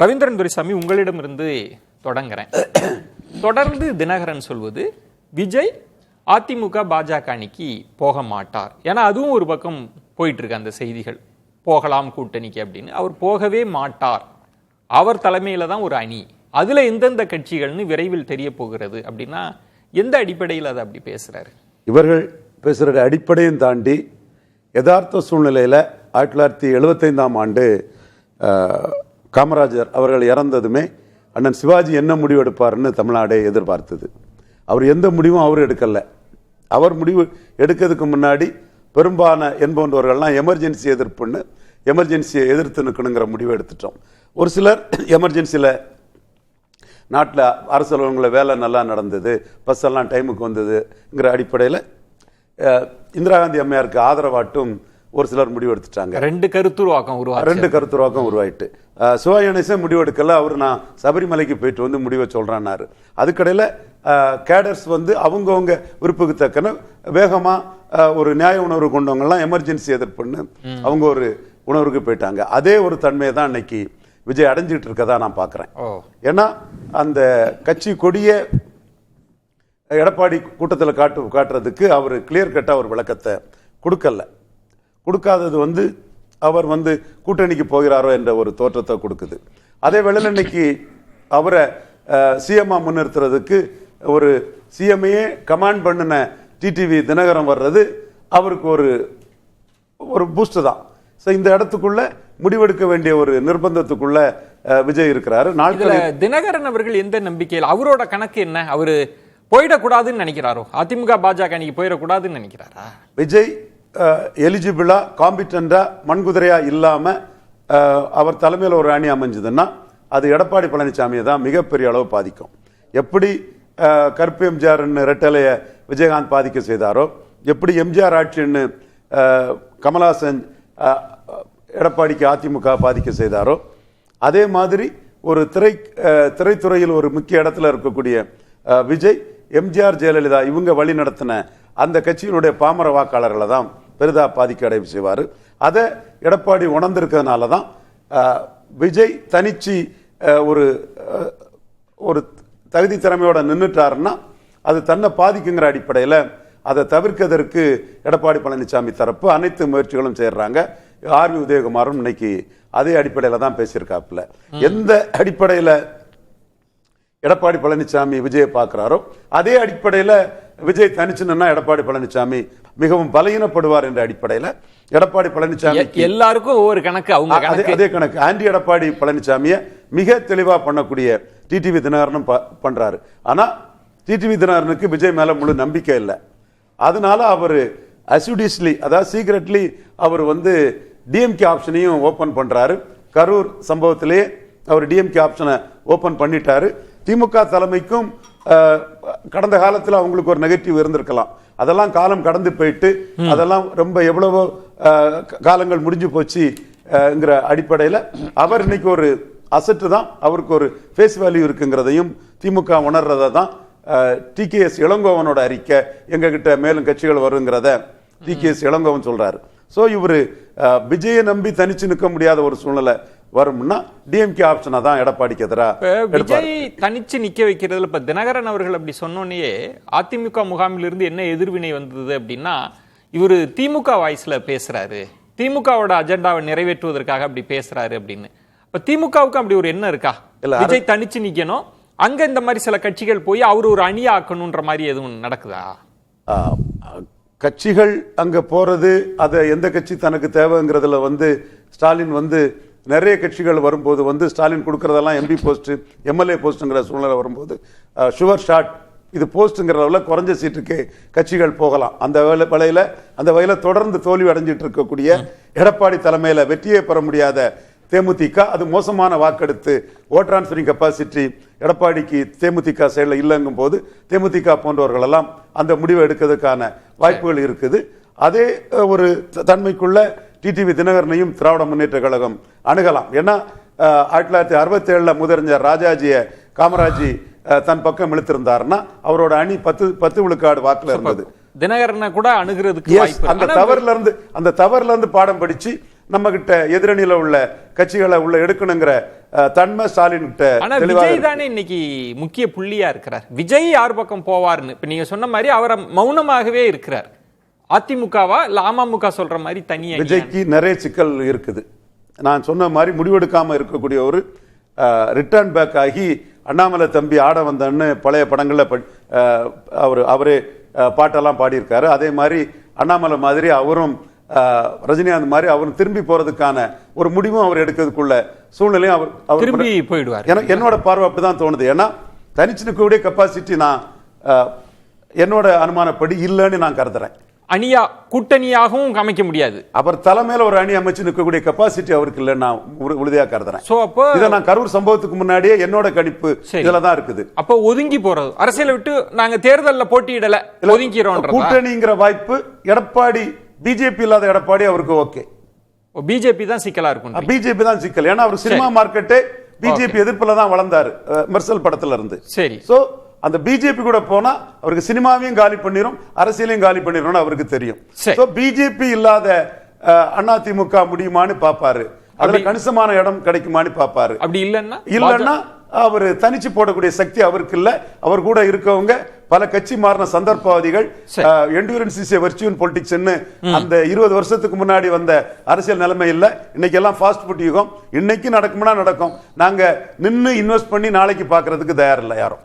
ரவீந்திரன் துரைசாமி, உங்களிடமிருந்து தொடங்குறேன். தொடர்ந்து தினகரன் சொல்வது விஜய் அதிமுக பாஜக அணிக்கு போக மாட்டார். ஏன்னா அதுவும் ஒரு பக்கம் போயிட்டு இருக்கு அந்த செய்திகள், போகலாம் கூட்டணிக்கு அப்படின்னு. அவர் போகவே மாட்டார், அவர் தலைமையில தான் ஒரு அணி, அதுல எந்தெந்த கட்சிகள்னு விரைவில் தெரிய போகிறது அப்படின்னா எந்த அடிப்படையில் அதை அப்படி பேசுறாரு? இவர்கள் பேசுகிற அடிப்படையும் தாண்டி யதார்த்த சூழ்நிலையில் 1975ஆம் ஆண்டு காமராஜர் அவர்கள் இறந்ததுமே அண்ணன் சிவாஜி என்ன முடிவு எடுப்பார்னு தமிழ்நாடே எதிர்பார்த்தது. அவர் எந்த முடிவும் அவர் எடுக்கல. அவர் முடிவு எடுக்கிறதுக்கு முன்னாடி பெரும்பாலான என்பவர்கள்லாம் எமர்ஜென்சி எதிர்ப்புன்னு எமர்ஜென்சியை எதிர்த்து நிற்கணுங்கிற முடிவு எடுத்துட்டோம். ஒரு சிலர் எமர்ஜென்சியில் நாட்டில் அரசு அலுவலகங்களில் வேலை நல்லா நடந்தது, பஸ் எல்லாம் டைமுக்கு வந்ததுங்கிற அடிப்படையில் இந்திரா காந்தி அம்மையாருக்கு ஆதரவாட்டும் ஒரு சிலர் முடிவு எடுத்துட்டாங்க. ரெண்டு கருத்துருவாக்கம் உருவாயிட்டு சிவாஜி கணேசன் முடிவு எடுக்கல. அவர் நான் சபரிமலைக்கு போயிட்டு வந்து முடிவை சொல்றான்னாரு. அதுக்கடையில் கேடர்ஸ் அவங்கவுங்க விருப்புக்கு தக்கன வேகமாக ஒரு நியாய உணர்வு கொண்டவங்கலாம் எமர்ஜென்சி எதிர்ப்புன்னு அவங்க ஒரு உணர்வுக்கு போயிட்டாங்க. அதே ஒரு தன்மையை தான் இன்னைக்கு விஜய் அடைஞ்சிட்டு இருக்கதா நான் பார்க்குறேன். ஏன்னா அந்த கட்சி கொடிய எடப்பாடி கூட்டத்தில் காட்டுறதுக்கு அவர் கிளியர் கட்டாக ஒரு விளக்கத்தை கொடுக்காதது அவர் கூட்டணிக்கு போகிறாரோ என்ற ஒரு தோற்றத்தை கொடுக்குது. அதே வேளையில் இன்னைக்கு அவரை சிஎம்ஆ முன்னிறுத்துறதுக்கு ஒரு சிஎம்ஐயே கமாண்ட் பண்ணின டிடிவி தினகரன் வர்றது அவருக்கு ஒரு பூஸ்ட் தான். ஸோ இந்த இடத்துக்குள்ள முடிவெடுக்க வேண்டிய ஒரு நிர்பந்தத்துக்குள்ள விஜய் இருக்கிறாரு. தினகரன் அவர்கள் எந்த நம்பிக்கையில், அவரோட கணக்கு என்ன? அவரு போயிடக்கூடாதுன்னு நினைக்கிறாரோ? அதிமுக பாஜக அன்னைக்கு போயிடக்கூடாதுன்னு நினைக்கிறாரா? விஜய் எலிஜிபிளா காம்பிட்டண்டா மண்குதிரையா இல்லாம அவர் தலைமையில் ஒரு அணி அமைஞ்சதுன்னா அது எடப்பாடி பழனிசாமியை தான் மிகப்பெரிய அளவு பாதிக்கும். எப்படி கருப்பு எம்ஜிஆர் ரெட்டலைய விஜயகாந்த் பாதிக்க செய்தாரோ, எப்படி எம்ஜிஆர் ஆட்சின்னு கமல்ஹாசன் எடப்பாடிக்கு அதிமுக பாதிக்க செய்தாரோ, அதே மாதிரி ஒரு திரைத்துறையில் ஒரு முக்கிய இடத்துல இருக்கக்கூடிய விஜய், எம்ஜிஆர், ஜெயலலிதா இவங்க வழி நடத்தின அந்த கட்சியினுடைய பாமர வாக்காளர்களை தான் பெரிதா பாதிக்க அடைவு செய்வார். அதை எடப்பாடி உணர்ந்திருக்கிறதுனால தான் விஜய் தனிச்சு ஒரு தகுதி திறமையோட நின்றுட்டாருன்னா அது தன்னை பாதிக்குங்கிற அடிப்படையில் அதை தவிர்க்கிறதற்கு எடப்பாடி பழனிசாமி தரப்பு அனைத்து முயற்சிகளும் செய்யறாங்க. ஆர்வி உதயகுமாரும் இன்னைக்கு அதே அடிப்படையில் தான் பேசியிருக்காப்புல. எந்த அடிப்படையில் எடப்பாடி பழனிசாமி விஜயை பார்க்கிறாரோ அதே அடிப்படையில் விஜய் தனிச்சுன்னா எடப்பாடி பழனிசாமி மிகவும் பலகீனப்படுவார் என்ற அடிப்படையில் எடப்பாடி பழனிசாமி எல்லாருக்கும் ஒவ்வொரு கணக்கு, அதே கணக்கு ஆன்டி எடப்பாடி பழனிசாமியை மிக தெளிவா பண்ணக்கூடிய டிடிவி தினகரனும் பண்றாரு. ஆனா டிடிவி தினகரனுக்கு விஜய் மேல முழு நம்பிக்கை இல்லை. அதனால அவர் அசிடியஸ்லி, அதாவது சீக்ரெட்லி அவர் டிஎம்கே ஆப்ஷனையும் ஓபன் பண்றாரு. கரூர் சம்பவத்திலேயே அவர் டிஎம்கே ஆப்ஷனை ஓபன் பண்ணிட்டாரு. திமுக தலைமைக்கும் கடந்த காலத்தில் அவங்களுக்கு ஒரு நெகட்டிவ் இருந்திருக்கலாம். அதெல்லாம் காலம் கடந்து போயிட்டு அதெல்லாம் ரொம்ப எவ்வளவோ காலங்கள் முடிஞ்சு போச்சுங்கிற அடிப்படையில் அவர் இன்னைக்கு ஒரு அசட்டு தான், அவருக்கு ஒரு ஃபேஸ் வேல்யூ இருக்குங்கிறதையும் திமுக உணர்றதை தான் டிகேஎஸ் இளங்கோவனோட அறிக்கை எங்ககிட்ட மேலும் கட்சிகள் வருங்கிறத டிகேஎஸ் இளங்கோவன் சொல்றாரு. ஸோ இவர் விஜயை நம்பி தனிச்சு நிற்க முடியாத ஒரு சூழ்நிலை வரும்னா டிஎம்கே ஆப்ஷனா தான் எடப்பாடிக்கு எதிராக விஜய் தனிச்சு நிக்க வைக்கிறதுல இப்ப தினகரன் அவர்கள் அப்படி சொன்னோன்னே அதிமுக முகாமில் இருந்து என்ன எதிர்வினை வந்தது அப்படின்னா, இவரு திமுக வாய்ஸ்ல பேசுறாரு, திமுகவோட அஜெண்டாவை நிறைவேற்றுவதற்காக அப்படி பேசுறாரு அப்படின்னு. இப்ப திமுகவுக்கு அப்படி ஒரு எண்ணம் இருக்கா? விஜய் தனிச்சு நிக்கணும், அங்க இந்த மாதிரி சில கட்சிகள் போய் அவர் ஒரு அணியா ஆக்கணும்ன்ற மாதிரி எதுவும் நடக்குதா? கட்சிகள் அங்க போறது, அதை எந்த கட்சி தனக்கு தேவைங்கிறதுல ஸ்டாலின் நிறைய கட்சிகள் வரும்போது ஸ்டாலின் கொடுக்கறதெல்லாம் எம்பி போஸ்ட், எம்எல்ஏ போஸ்ட்ங்கிற சூழ்நிலை வரும்போது ஷுவர் ஷாட் இது போஸ்ட்ங்கிறதுல குறைஞ்ச சீட்டுக்கு கட்சிகள் போகலாம். அந்த வகையில தொடர்ந்து தோல்வி அடைஞ்சிட்டு இருக்கக்கூடிய எடப்பாடி தலைமையில வெற்றியை பெற முடியாத தேமுதிக, அது மோசமான வாக்கெடுத்து ஓட் டிரான்ஸ்பரிங் கெப்பாசிட்டி எடப்பாடிக்கு தேமுதிக சைடில் இல்லைங்கும் போது தேமுதிக போன்றவர்கள் எல்லாம் அந்த முடிவை எடுக்கிறதுக்கான வாய்ப்புகள் இருக்குது. அதே ஒரு தன்மைக்குள்ள டிடிவி தினகரனையும் திராவிட முன்னேற்ற கழகம் அணுகலாம். ஏன்னா 1967 முதறிஞர் ராஜாஜியை காமராஜி தன் பக்கம் இழுத்திருந்தாருன்னா அவரோட அணி 10 விழுக்காடு வாக்குல இருந்தது. தினகரனை கூட அணுகிறதுக்கு அந்த தவறுல இருந்து பாடம் படிச்சு நம்ம கிட்ட எதிரணியில உள்ள கட்சிகளை உள்ள எடுக்கணுங்கிற தன்மை ஸ்டாலின் கிட்ட ஆனா தெளிவாக விஜய் தானே இன்னைக்கு முக்கிய புள்ளியா இருக்கிறார். விஜய் யார் பக்கம் போவார்னு இப்ப நீங்க சொன்ன மாதிரி அவரை மௌனமாகவே இருக்கிறார். அதிமுகவா இல்ல அமமுக சொல்ற மாதிரி தனியா? விஜய்க்கு நிறைய சிக்கல் இருக்குது. நான் சொன்ன மாதிரி முடிவெடுக்காம இருக்கக்கூடிய ஒரு ரிட்டர்ன் பேக் ஆகி அண்ணாமலை தம்பி ஆட வந்தன்னு பழைய படங்கள்ல அவரே பாட்டெல்லாம் பாடியிருக்காரு. அதே மாதிரி அண்ணாமலை மாதிரி அவரும் ரஜினிகாந்த் மாதிரி அவரும் திரும்பி போறதுக்கான ஒரு முடிவும் அவர் எடுக்கிறதுக்குள்ள சூழ்நிலையும் அவர் திரும்பி போயிடுவார். என்னோட பார்வை அப்படிதான் தோணுது. ஏன்னா தனிச்சு நிற்கக்கூடிய கெப்பாசிட்டி நான் என்னோட அனுமானப்படி இல்லைன்னு நான் கருதுறேன். அணியா கூட்டணியாகவும் அமைக்க முடியாது. அவர் தலைமையில ஒரு அணி அமைச்சு நிற்கக்கூடிய கெப்பாசிட்டி அவருக்கு இல்ல நான் உறுதியா கருதுறேன். சோ அப்போ இத நான் கரூர் சம்பவத்துக்கு முன்னாடியே என்னோட கணிப்பு இதுல தான் இருக்குது. அப்போ ஒதுங்கி போறது அரசியலை விட்டு நாங்க தேர்தல்ல போட்டியிடல ஒதுங்கிறோம். கூட்டணிங்கிற வாய்ப்பு எடப்பாடி பிஜேபி இல்லாத எடப்பாடி அவருக்கு ஓகே. பிஜேபி தான் சிக்கலா இருக்கும். பிஜேபி தான் சிக்கல். ஏன்னா அவர் சினிமா மார்க்கெட்டே பிஜேபி எதிர்ப்புல தான் வளர்ந்தாரு மெர்சல் படத்துல இருந்து. சரி. சோ அந்த பிஜேபி கூட போனா அவருக்கு சினிமாவையும் காலி பண்ணிரும் அரசியலையும் காலி பண்ணிரும் அவருக்கு தெரியும். சோ பிஜேபி இல்லாத அதிமுக முடியுமான்னு பாப்பாரு. அதுல கணிசமான இடம் கிடைக்குமான்னு பாப்பாரு. அப்படி இல்லன்னா அவர் தனிச்சு போடக்கூடிய சக்தி அவருக்கு இல்ல. அவர் கூட இருக்கவங்க பல கட்சி மாறின சந்தர்ப்பவாதிகள் endurance is a virtue in politics அந்த 20 வருஷத்துக்கு முன்னாடி வந்த அரசியல் நிலைமை இல்ல. இன்னைக்கு எல்லாம் ஃபாஸ்ட் ஃபுட் யுகம். இன்னைக்கு நடக்கும்னா நடக்கும். நாங்க நின்னு இன்வெஸ்ட் பண்ணி நாளைக்கு பாக்குறதுக்கு தயார் இல்ல யாரும்.